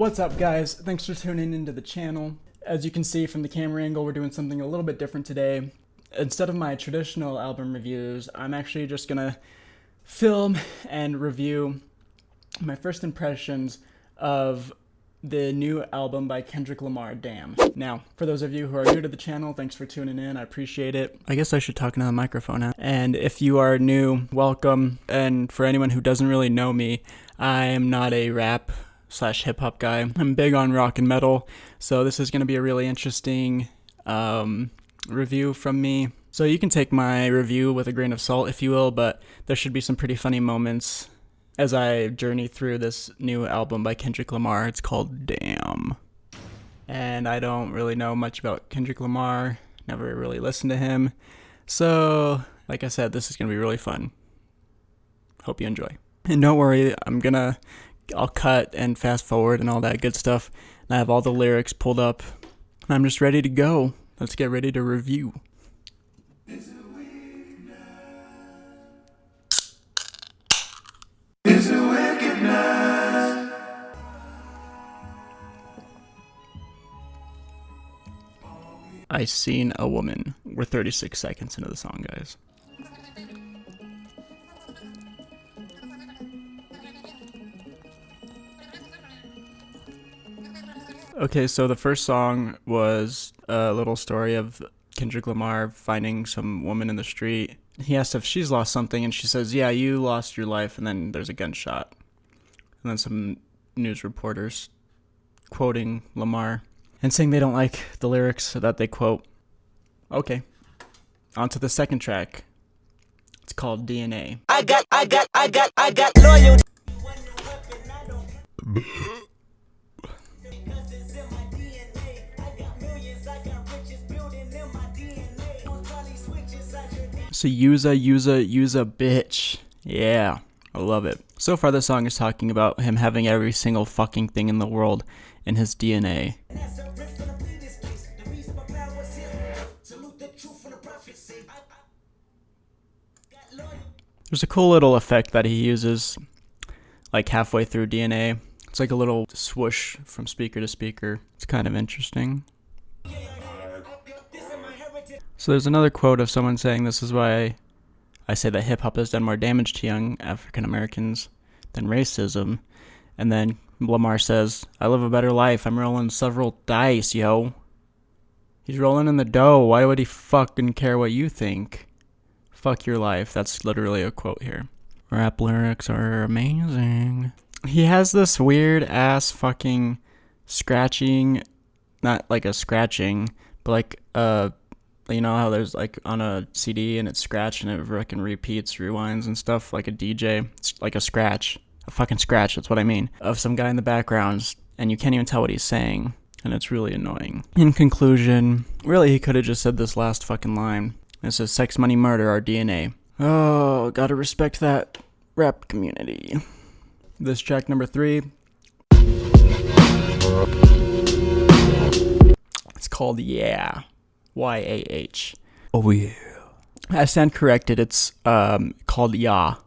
What's up, guys? Thanks for tuning into the channel. As you can see from the camera angle, we're doing something a little bit different today. Instead of my traditional album reviews, I'm actually just gonna film and review my first impressions of the new album by Kendrick Lamar, Damn. Now, for those of you who are new to the channel, thanks for tuning in. I appreciate it. I guess I should talk into the microphone now. And if you are new, welcome. And for anyone who doesn't really know me, I am not a rap/hip-hop guy. I'm big on rock and metal, so this is going to be a really interesting review from me. So you can take my review with a grain of salt, if you will, but there should be some pretty funny moments as I journey through this new album by Kendrick Lamar. It's called Damn. And I don't really know much about Kendrick Lamar, never really listened to him. So, like I said, this is going to be really fun. Hope you enjoy. And don't worry, I'll cut and fast forward and all that good stuff. And I have all the lyrics pulled up. I'm just ready to go. Let's get ready to review. I Seen a Woman. We're 36 seconds into the song, guys. Okay, so the first song was a little story of Kendrick Lamar finding some woman in the street. He asks if she's lost something, and she says, yeah, you lost your life, and then there's a gunshot. And then some news reporters quoting Lamar and saying they don't like the lyrics that they quote. Okay, on to the second track. It's called DNA. I got loyal. So use a bitch. Yeah, I love it. So far this song is talking about him having every single fucking thing in the world in his DNA. There's a cool little effect that he uses like halfway through DNA. It's like a little swoosh from speaker to speaker. It's kind of interesting. So there's another quote of someone saying, this is why I say that hip-hop has done more damage to young African Americans than racism. And then Lamar says, I live a better life. I'm rolling several dice, yo. He's rolling in the dough. Why would he fucking care what you think? Fuck your life. That's literally a quote here. Rap lyrics are amazing. He has this weird ass fucking scratching, not like a scratching, but like you know how there's like on a CD and it's scratched and it fucking repeats, rewinds and stuff like a DJ. It's like a scratch, a fucking scratch. That's what I mean. Of some guy in the background, and you can't even tell what he's saying, and it's really annoying. In conclusion, really he could have just said this last fucking line. It says, sex, money, murder, our DNA. Oh, gotta respect that rap community. This track number 3. It's called Yeah. Y-A-H. Oh yeah. I stand corrected. It's called Ya.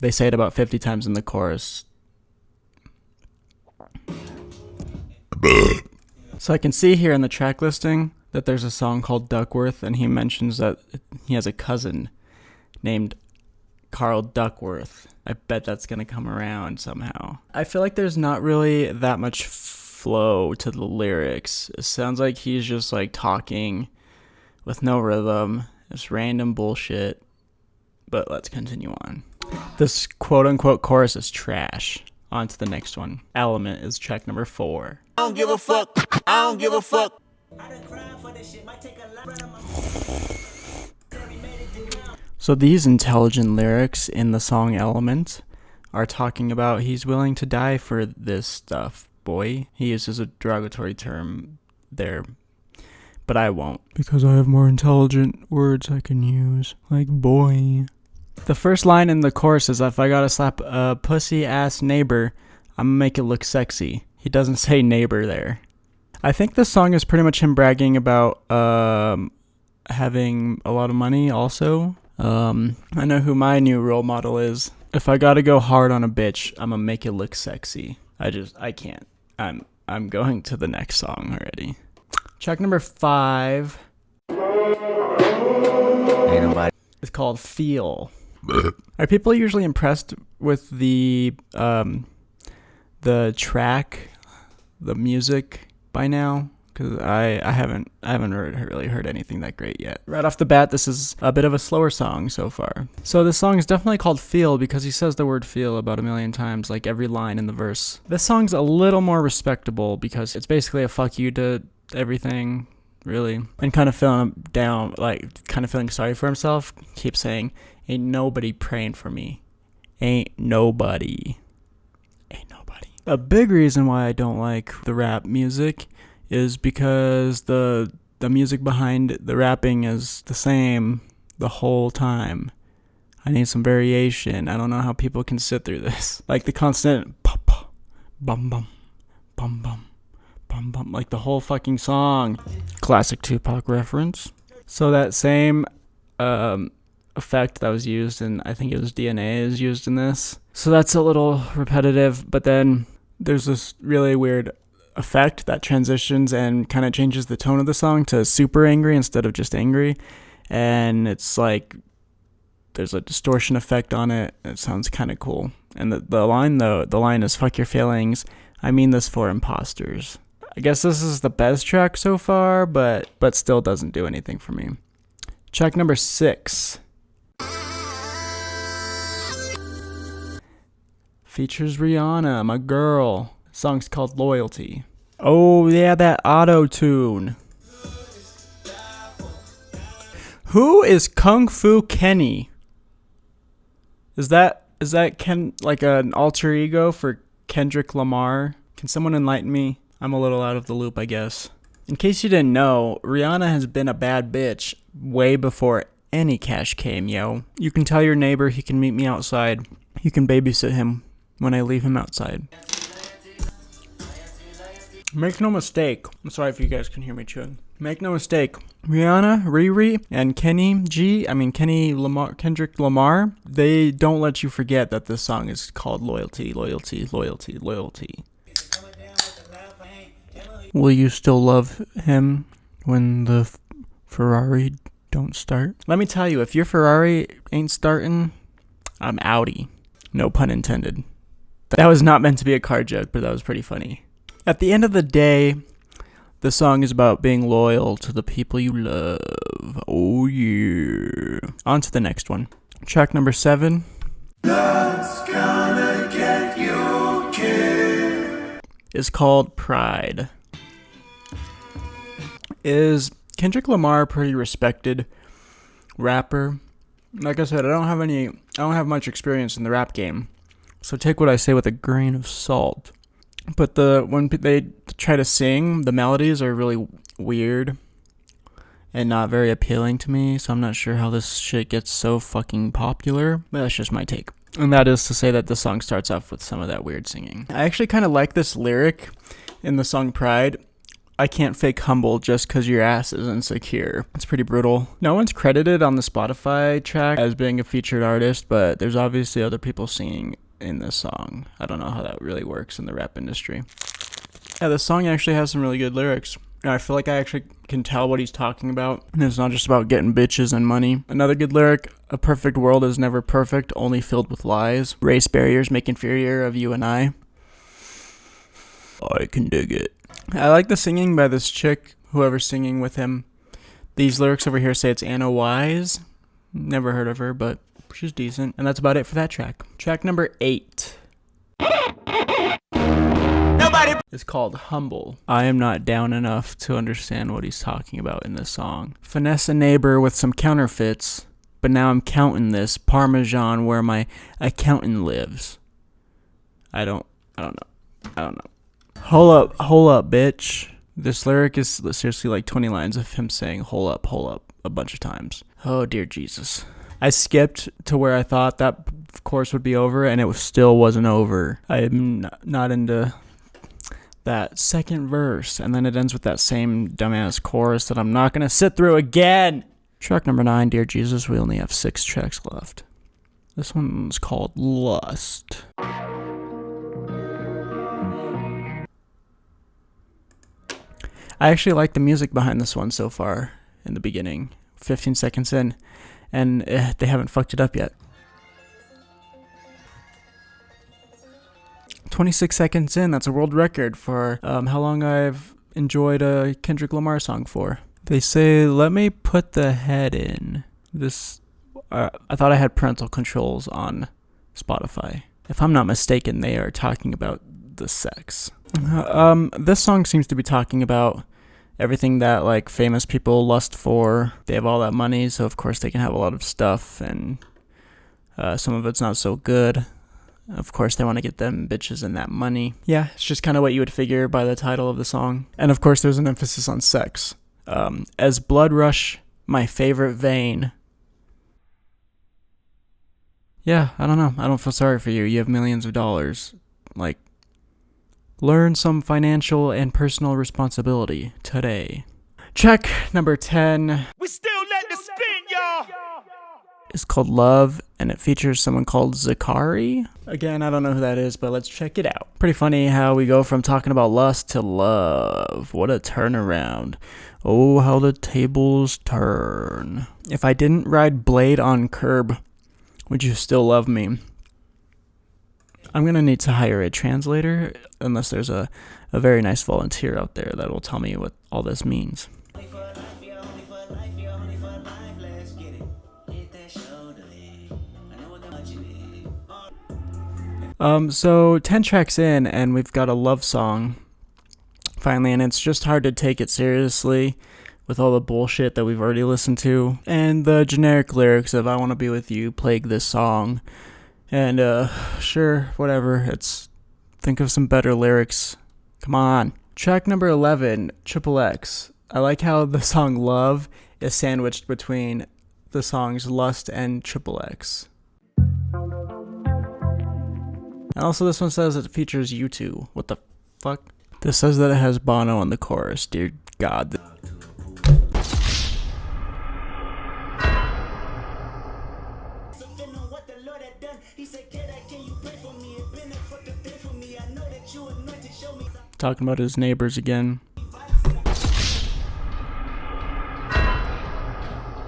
They say it about 50 times in the chorus. So I can see here in the track listing that there's a song called Duckworth, and he mentions that he has a cousin named Carl Duckworth. I bet that's gonna come around somehow. I feel like there's not really that much flow to the lyrics. It sounds like he's just like talking with no rhythm. It's random bullshit. But let's continue on. This quote-unquote chorus is trash. On to the next one. Element is track number 4. I don't give a fuck. I don't give a fuck. So these intelligent lyrics in the song Element are talking about he's willing to die for this stuff, boy. He uses a derogatory term there, but I won't, because I have more intelligent words I can use, like boy. The first line in the chorus is, if I gotta slap a pussy ass neighbor, I'm gonna make it look sexy. He doesn't say neighbor there. I think this song is pretty much him bragging about having a lot of money also. I know who my new role model is. If I gotta go hard on a bitch, I'm gonna make it look sexy. I can't. I'm going to the next song already. Track number 5. Ain't nobody. It's called Feel. Are people usually impressed with the track, the music by now? Because I haven't really heard anything that great yet. Right off the bat, this is a bit of a slower song so far. So this song is definitely called Feel because he says the word feel about a million times, like every line in the verse. This song's a little more respectable because it's basically a fuck you to everything, really. And kind of feeling him down, like kind of feeling sorry for himself. Keeps saying, ain't nobody praying for me. Ain't nobody. Ain't nobody. A big reason why I don't like the rap music is because the music behind the rapping is the same the whole time. I need some variation. I don't know how people can sit through this. Like the constant pop, bum bum, bum bum, bum bum, like the whole fucking song. Classic Tupac reference. So that same effect that was used in, I think it was DNA, is used in this. So that's a little repetitive, but then there's this really weird effect that transitions and kind of changes the tone of the song to super angry instead of just angry, and it's like there's a distortion effect on it. It sounds kind of cool. And the line is fuck your feelings, I mean this for imposters. I guess this is the best track so far, but still doesn't do anything for me. Track number 6 features Rihanna, my girl. Song's called Loyalty. Oh yeah, that auto-tune. Who is Kung Fu Kenny? Is that Ken, like an alter ego for Kendrick Lamar? Can someone enlighten me? I'm a little out of the loop, I guess. In case you didn't know, Rihanna has been a bad bitch way before any cash came, yo. You can tell your neighbor he can meet me outside. You can babysit him when I leave him outside. Make no mistake. I'm sorry if you guys can hear me chewing. Make no mistake. Rihanna, Riri, and Kendrick Lamar, they don't let you forget that this song is called Loyalty, Loyalty, Loyalty, Loyalty. Will you still love him when the Ferrari don't start? Let me tell you, if your Ferrari ain't starting, I'm outie. No pun intended. That was not meant to be a car joke, but that was pretty funny. At the end of the day, the song is about being loyal to the people you love. Oh yeah. On to the next one. Track number 7. Love's gonna get you killed. Is called Pride. Is Kendrick Lamar a pretty respected rapper? Like I said, I don't have much experience in the rap game, so take what I say with a grain of salt. But when they try to sing, the melodies are really weird and not very appealing to me, so I'm not sure how this shit gets so fucking popular. But that's just my take. And that is to say that the song starts off with some of that weird singing. I actually kind of like this lyric in the song Pride. I can't fake humble just cause your ass is insecure. It's pretty brutal. No one's credited on the Spotify track as being a featured artist, but there's obviously other people singing in this song. I don't know how that really works in the rap industry. Yeah, this song actually has some really good lyrics. And I feel like I actually can tell what he's talking about. And it's not just about getting bitches and money. Another good lyric, a perfect world is never perfect, only filled with lies. Race barriers make inferior of you and I can dig it. I like the singing by this chick, whoever's singing with him. These lyrics over here say it's Anna Wise. Never heard of her, but she's decent. And that's about it for that track. Track number 8. Nobody is called Humble. I am not down enough to understand what he's talking about in this song. Finesse a neighbor with some counterfeits, but now I'm counting this Parmesan where my accountant lives. I don't know. Hold up, bitch. This lyric is seriously like 20 lines of him saying hold up a bunch of times. Oh dear Jesus. I skipped to where I thought that chorus would be over, and it still wasn't over. I'm not into that second verse, and then it ends with that same dumbass chorus that I'm not going to sit through again. Track number 9, Dear Jesus, we only have 6 tracks left. This one's called Lust. I actually like the music behind this one so far in the beginning. 15 seconds in, and they haven't fucked it up yet. 26 seconds in, that's a world record for how long I've enjoyed a Kendrick Lamar song for. They say, let me put the head in. This, I thought I had parental controls on Spotify. If I'm not mistaken, they are talking about the sex. This song seems to be talking about everything that like famous people lust for. They have all that money, so of course they can have a lot of stuff, and some of it's not so good. Of course they want to get them bitches and that money. Yeah, it's just kind of what you would figure by the title of the song. And of course there's an emphasis on sex. As blood rush my favorite vein. Yeah, I don't know. I don't feel sorry for you. You have millions of dollars. Like, learn some financial and personal responsibility today. Track number 10. We still let the spin, y'all. It's called Love, and it features someone called Zakari. Again, I don't know who that is, but let's check it out. Pretty funny how we go from talking about lust to love. What a turnaround. Oh, how the tables turn. If I didn't ride Blade on curb, would you still love me? I'm going to need to hire a translator, unless there's a very nice volunteer out there that will tell me what all this means. So 10 tracks in, and we've got a love song, finally, and it's just hard to take it seriously with all the bullshit that we've already listened to, and the generic lyrics of I want to be with you plague this song. And sure, whatever, think of some better lyrics. Come on. Track number 11, Triple X. I like how the song Love is sandwiched between the songs Lust and Triple X. And also this one says it features U2. What the fuck? This says that it has Bono on the chorus. Dear God. Talking about his neighbors again.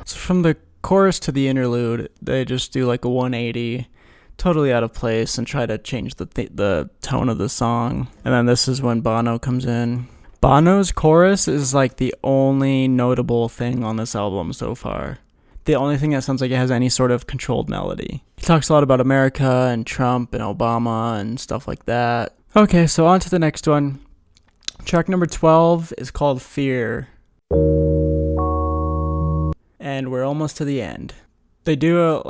So from the chorus to the interlude, they just do like a 180, totally out of place, and try to change the tone of the song. And then this is when Bono comes in. Bono's chorus is like the only notable thing on this album so far. The only thing that sounds like it has any sort of controlled melody. He talks a lot about America and Trump and Obama and stuff like that. Okay, so on to the next one. Track number 12 is called Fear. And we're almost to the end. They do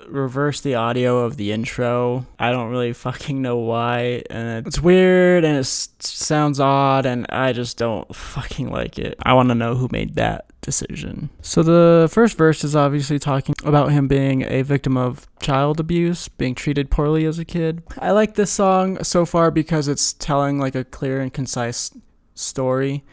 reverse the audio of the intro. I don't really fucking know why, and it's weird and it sounds odd, and I just don't fucking like it. I want to know who made that decision. So the first verse is obviously talking about him being a victim of child abuse, being treated poorly as a kid. I like this song so far because it's telling like a clear and concise story.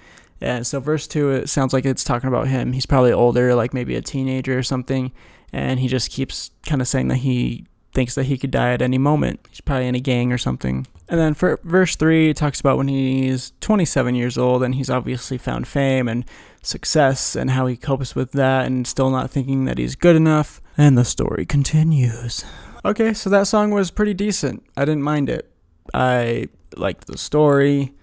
And so verse 2, it sounds like it's talking about him. He's probably older, like maybe a teenager or something, and he just keeps kind of saying that he thinks that he could die at any moment. He's probably in a gang or something. And then for verse 3, it talks about when he's 27 years old and he's obviously found fame and success and how he copes with that and still not thinking that he's good enough. And the story continues. Okay, so that song was pretty decent. I didn't mind it. I liked the story.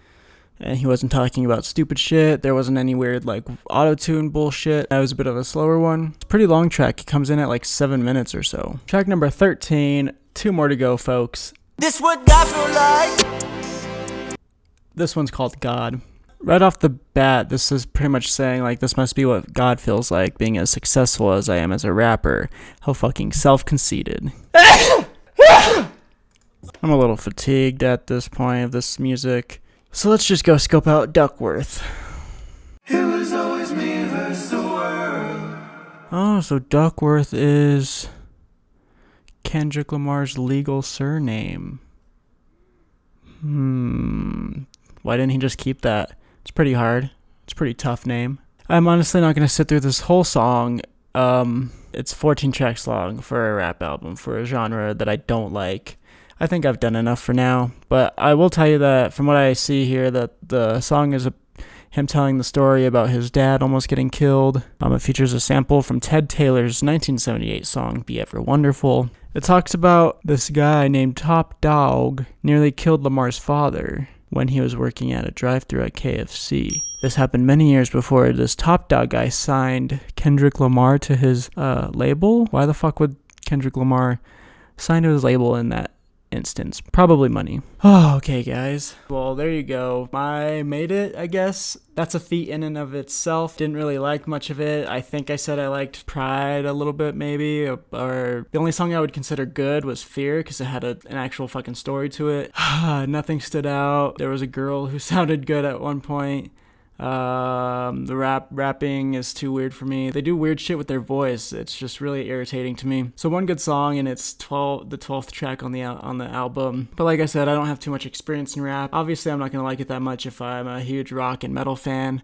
And he wasn't talking about stupid shit. There wasn't any weird, like, auto-tune bullshit. That was a bit of a slower one. It's a pretty long track. It comes in at, like, 7 minutes or so. Track number 13. 2 more to go, folks. This what God feel like. This one's called God. Right off the bat, this is pretty much saying, like, this must be what God feels like, being as successful as I am as a rapper. How fucking self-conceited. I'm a little fatigued at this point of this music. So let's just go scope out Duckworth. It was always me versus the world. Oh, so Duckworth is Kendrick Lamar's legal surname. Why didn't he just keep that? It's pretty hard. It's a pretty tough name. I'm honestly not going to sit through this whole song It's 14 tracks long for a rap album, for a genre that I don't like. I think I've done enough for now, but I will tell you that from what I see here, that the song is him telling the story about his dad almost getting killed. It features a sample from Ted Taylor's 1978 song, Be Ever Wonderful. It talks about this guy named Top Dog nearly killed Lamar's father when he was working at a drive-thru at KFC. This happened many years before this Top Dog guy signed Kendrick Lamar to his label. Why the fuck would Kendrick Lamar sign to his label in that instance? Probably money. Oh, okay, guys. Well, there you go. I made it, I guess. That's a feat in and of itself. Didn't really like much of it. I think I said I liked Pride a little bit, maybe. Or the only song I would consider good was Fear, because it had an actual fucking story to it. Nothing stood out. There was a girl who sounded good at one point. The rapping is too weird for me. They do weird shit with their voice. It's just really irritating to me. So one good song, and it's the 12th track on the album. But like I said, I don't have too much experience in rap. Obviously, I'm not gonna like it that much if I'm a huge rock and metal fan.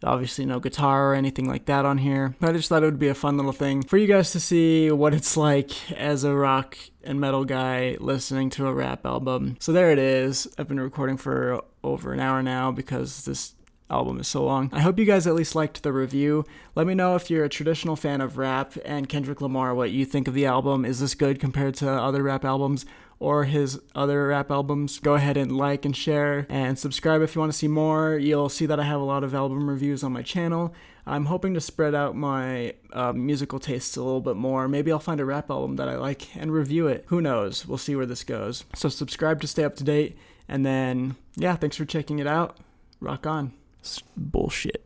Obviously no guitar or anything like that on here. But I just thought it would be a fun little thing for you guys to see what it's like as a rock and metal guy listening to a rap album. So there it is. I've been recording for over an hour now because this album is so long. I hope you guys at least liked the review. Let me know if you're a traditional fan of rap and Kendrick Lamar, what you think of the album. Is this good compared to other rap albums or his other rap albums? Go ahead and like and share and subscribe if you want to see more. You'll see that I have a lot of album reviews on my channel. I'm hoping to spread out my musical tastes a little bit more. Maybe I'll find a rap album that I like and review it. Who knows? We'll see where this goes. So subscribe to stay up to date. And then, yeah, thanks for checking it out. Rock on. Bullshit.